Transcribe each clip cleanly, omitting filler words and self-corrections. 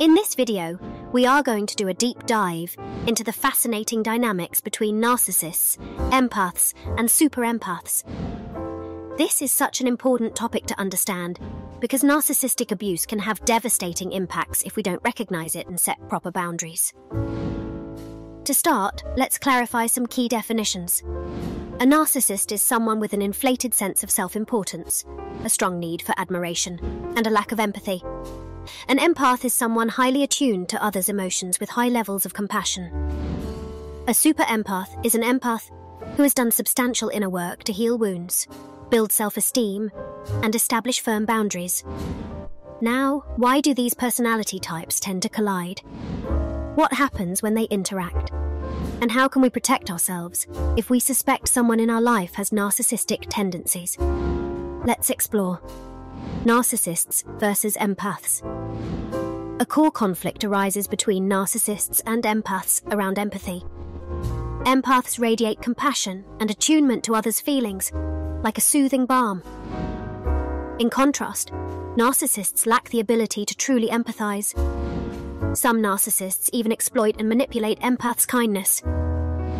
In this video, we are going to do a deep dive into the fascinating dynamics between narcissists, empaths, and super empaths. This is such an important topic to understand because narcissistic abuse can have devastating impacts if we don't recognize it and set proper boundaries. To start, let's clarify some key definitions. A narcissist is someone with an inflated sense of self-importance, a strong need for admiration, and a lack of empathy. An empath is someone highly attuned to others' emotions with high levels of compassion. A super empath is an empath who has done substantial inner work to heal wounds, build self-esteem, and establish firm boundaries. Now, why do these personality types tend to collide? What happens when they interact? And how can we protect ourselves if we suspect someone in our life has narcissistic tendencies? Let's explore. Narcissists versus empaths. A core conflict arises between narcissists and empaths around empathy. Empaths radiate compassion and attunement to others' feelings, like a soothing balm. In contrast, narcissists lack the ability to truly empathize. Some narcissists even exploit and manipulate empaths' kindness.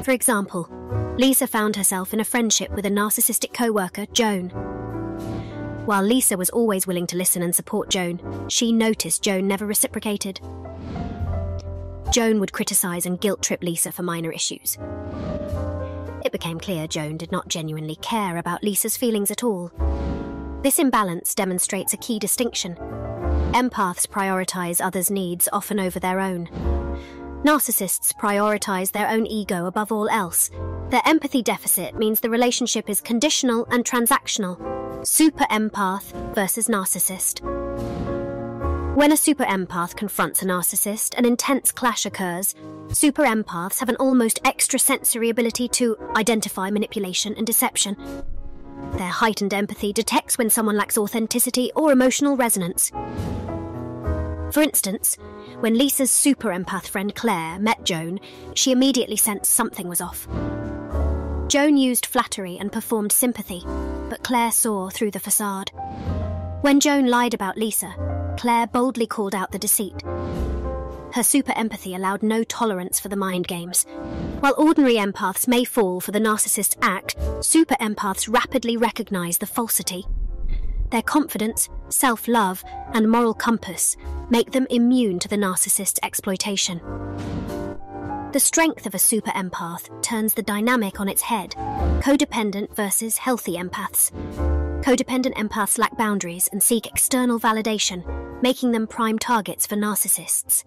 For example, Lisa found herself in a friendship with a narcissistic co-worker, Joan. While Lisa was always willing to listen and support Joan, she noticed Joan never reciprocated. Joan would criticize and guilt-trip Lisa for minor issues. It became clear Joan did not genuinely care about Lisa's feelings at all. This imbalance demonstrates a key distinction. Empaths prioritize others' needs often over their own. Narcissists prioritize their own ego above all else. Their empathy deficit means the relationship is conditional and transactional. Super empath versus narcissist. When a super empath confronts a narcissist, an intense clash occurs. Super empaths have an almost extrasensory ability to identify manipulation and deception. Their heightened empathy detects when someone lacks authenticity or emotional resonance. For instance, when Lisa's super empath friend Claire met Joan, she immediately sensed something was off. Joan used flattery and performed sympathy, but Claire saw through the facade. When Joan lied about Lisa, Claire boldly called out the deceit. Her super empathy allowed no tolerance for the mind games. While ordinary empaths may fall for the narcissist's act, super empaths rapidly recognize the falsity. Their confidence, self-love, and moral compass make them immune to the narcissist's exploitation. The strength of a super empath turns the dynamic on its head. Codependent versus healthy empaths. Codependent empaths lack boundaries and seek external validation, making them prime targets for narcissists.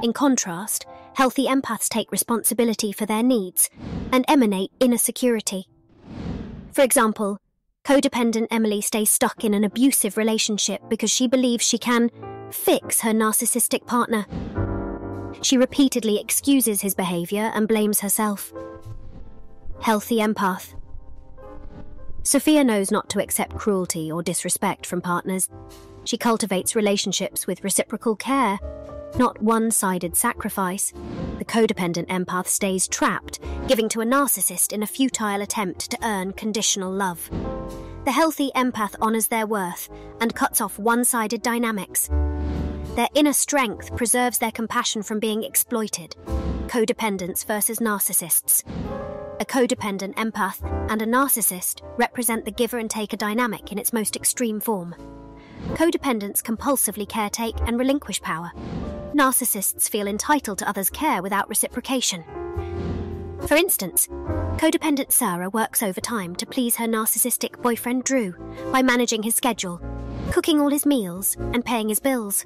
In contrast, healthy empaths take responsibility for their needs and emanate inner security. For example, codependent Emily stays stuck in an abusive relationship because she believes she can fix her narcissistic partner. She repeatedly excuses his behavior and blames herself. Healthy empath. Sophia knows not to accept cruelty or disrespect from partners. She cultivates relationships with reciprocal care, not one-sided sacrifice. The codependent empath stays trapped, giving to a narcissist in a futile attempt to earn conditional love. The healthy empath honors their worth and cuts off one-sided dynamics. Their inner strength preserves their compassion from being exploited. Codependents versus narcissists. A codependent empath and a narcissist represent the giver and taker dynamic in its most extreme form. Codependents compulsively caretake and relinquish power. Narcissists feel entitled to others' care without reciprocation. For instance, codependent Sarah works overtime to please her narcissistic boyfriend Drew by managing his schedule, cooking all his meals, and paying his bills.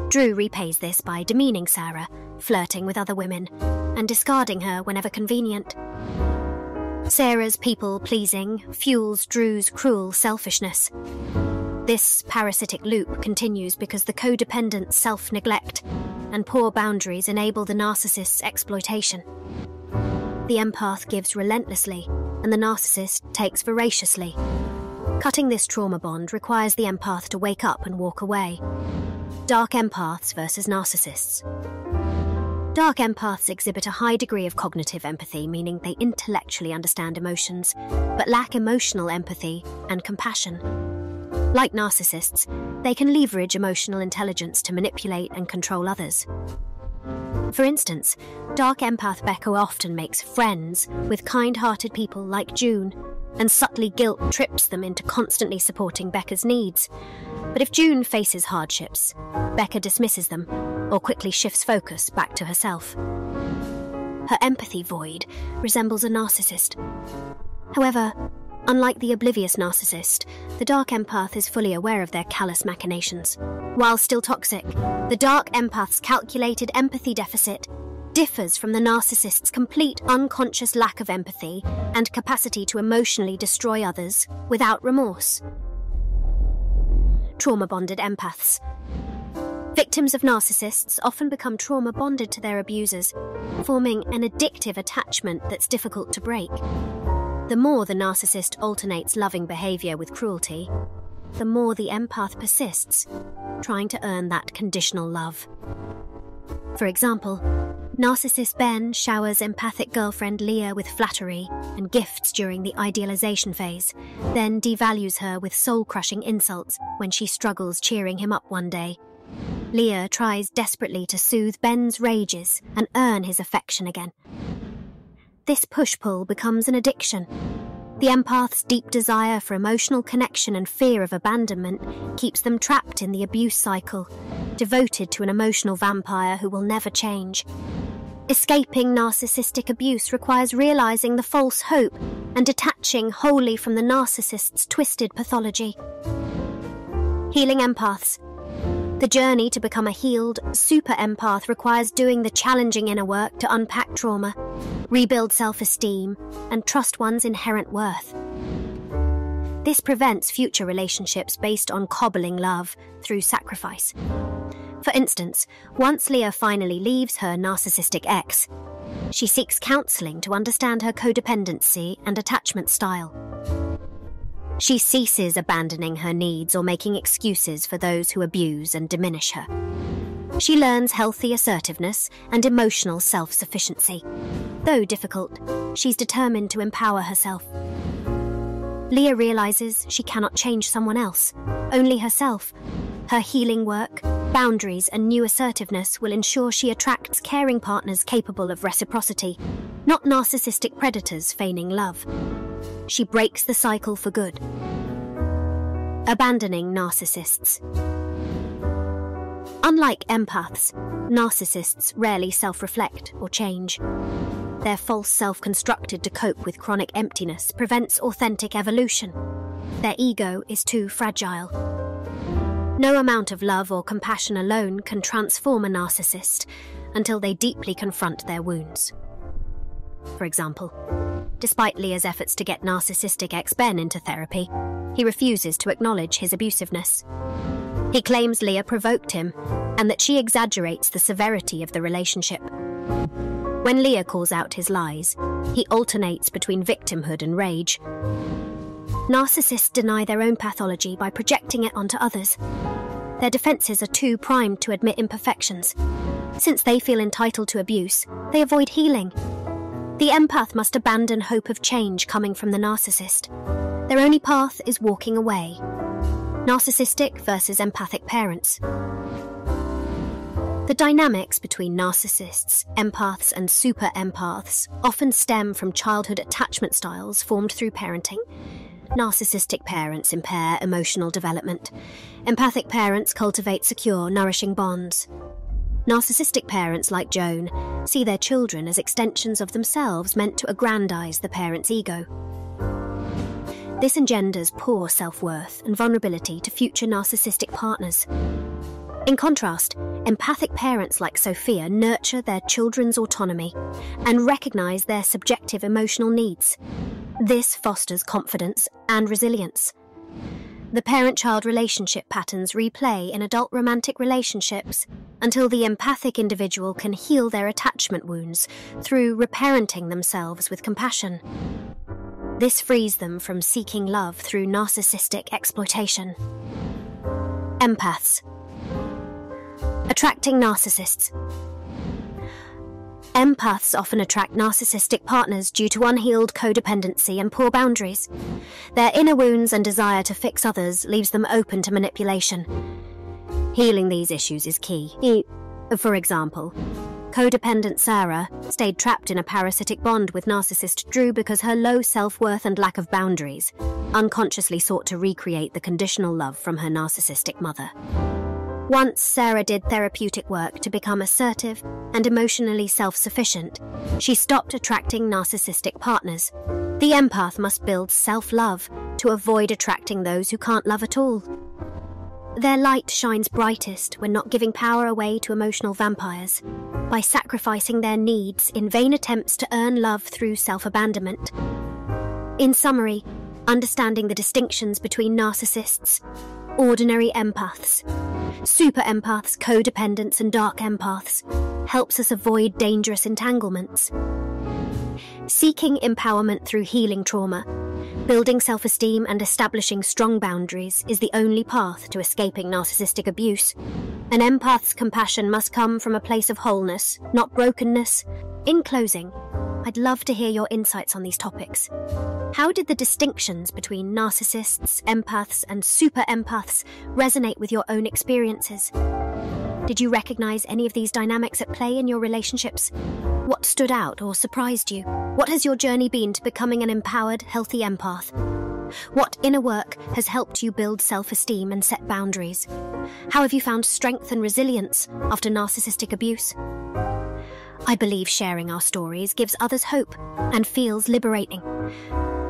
Drew repays this by demeaning Sarah, flirting with other women, and discarding her whenever convenient. Sarah's people-pleasing fuels Drew's cruel selfishness. This parasitic loop continues because the codependent's self-neglect and poor boundaries enable the narcissist's exploitation. The empath gives relentlessly, and the narcissist takes voraciously. Cutting this trauma bond requires the empath to wake up and walk away. Dark empaths versus narcissists. Dark empaths exhibit a high degree of cognitive empathy, meaning they intellectually understand emotions, but lack emotional empathy and compassion. Like narcissists, they can leverage emotional intelligence to manipulate and control others. For instance, dark empath Becca often makes friends with kind-hearted people like June, and subtly guilt trips them into constantly supporting Becca's needs. But if June faces hardships, Becca dismisses them or quickly shifts focus back to herself. Her empathy void resembles a narcissist. However, unlike the oblivious narcissist, the dark empath is fully aware of their callous machinations. While still toxic, the dark empath's calculated empathy deficit differs from the narcissist's complete unconscious lack of empathy and capacity to emotionally destroy others without remorse. Trauma-bonded empaths. Victims of narcissists often become trauma-bonded to their abusers, forming an addictive attachment that's difficult to break. The more the narcissist alternates loving behavior with cruelty, the more the empath persists, trying to earn that conditional love. For example, narcissist Ben showers empathic girlfriend Leah with flattery and gifts during the idealization phase, then devalues her with soul-crushing insults when she struggles cheering him up one day. Leah tries desperately to soothe Ben's rages and earn his affection again. This push-pull becomes an addiction. The empath's deep desire for emotional connection and fear of abandonment keeps them trapped in the abuse cycle, devoted to an emotional vampire who will never change. Escaping narcissistic abuse requires realizing the false hope and detaching wholly from the narcissist's twisted pathology. Healing empaths. The journey to become a healed, super empath requires doing the challenging inner work to unpack trauma, rebuild self-esteem, and trust one's inherent worth. This prevents future relationships based on cobbling love through sacrifice. For instance, once Leah finally leaves her narcissistic ex, she seeks counseling to understand her codependency and attachment style. She ceases abandoning her needs or making excuses for those who abuse and diminish her. She learns healthy assertiveness and emotional self-sufficiency. Though difficult, she's determined to empower herself. Leah realizes she cannot change someone else, only herself. Her healing work, boundaries, and new assertiveness will ensure she attracts caring partners capable of reciprocity, not narcissistic predators feigning love. She breaks the cycle for good. Abandoning narcissists. Unlike empaths, narcissists rarely self-reflect or change. Their false self constructed to cope with chronic emptiness prevents authentic evolution. Their ego is too fragile. No amount of love or compassion alone can transform a narcissist until they deeply confront their wounds. For example, despite Leah's efforts to get narcissistic ex-Ben into therapy, he refuses to acknowledge his abusiveness. He claims Leah provoked him and that she exaggerates the severity of the relationship. When Leah calls out his lies, he alternates between victimhood and rage. Narcissists deny their own pathology by projecting it onto others. Their defenses are too primed to admit imperfections. Since they feel entitled to abuse, they avoid healing. The empath must abandon hope of change coming from the narcissist. Their only path is walking away. Narcissistic versus empathic parents. The dynamics between narcissists, empaths, and super empaths often stem from childhood attachment styles formed through parenting. Narcissistic parents impair emotional development. Empathic parents cultivate secure, nourishing bonds. Narcissistic parents, like Joan, see their children as extensions of themselves meant to aggrandize the parent's ego. This engenders poor self-worth and vulnerability to future narcissistic partners. In contrast, empathic parents like Sophia nurture their children's autonomy and recognize their subjective emotional needs. This fosters confidence and resilience. The parent-child relationship patterns replay in adult romantic relationships until the empathic individual can heal their attachment wounds through reparenting themselves with compassion. This frees them from seeking love through narcissistic exploitation. Empaths. Attracting narcissists. Empaths often attract narcissistic partners due to unhealed codependency and poor boundaries. Their inner wounds and desire to fix others leaves them open to manipulation. Healing these issues is key. For example, codependent Sarah stayed trapped in a parasitic bond with narcissist Drew because her low self-worth and lack of boundaries unconsciously sought to recreate the conditional love from her narcissistic mother. Once Sarah did therapeutic work to become assertive and emotionally self-sufficient, she stopped attracting narcissistic partners. The empath must build self-love to avoid attracting those who can't love at all. Their light shines brightest when not giving power away to emotional vampires, by sacrificing their needs in vain attempts to earn love through self-abandonment. In summary, understanding the distinctions between narcissists, ordinary empaths, super empaths, codependents, and dark empaths helps us avoid dangerous entanglements. Seeking empowerment through healing trauma, building self-esteem and establishing strong boundaries is the only path to escaping narcissistic abuse. An empath's compassion must come from a place of wholeness, not brokenness. In closing, I'd love to hear your insights on these topics. How did the distinctions between narcissists, empaths, and super empaths resonate with your own experiences? Did you recognize any of these dynamics at play in your relationships? What stood out or surprised you? What has your journey been to becoming an empowered, healthy empath? What inner work has helped you build self-esteem and set boundaries? How have you found strength and resilience after narcissistic abuse? I believe sharing our stories gives others hope and feels liberating.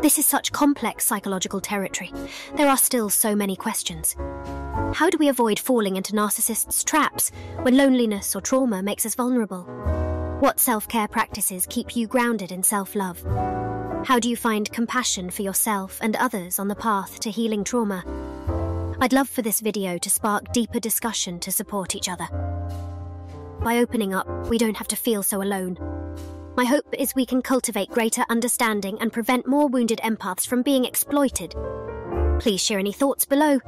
This is such complex psychological territory. There are still so many questions. How do we avoid falling into narcissists' traps when loneliness or trauma makes us vulnerable? What self-care practices keep you grounded in self-love? How do you find compassion for yourself and others on the path to healing trauma? I'd love for this video to spark deeper discussion to support each other. By opening up, we don't have to feel so alone. My hope is we can cultivate greater understanding and prevent more wounded empaths from being exploited. Please share any thoughts below,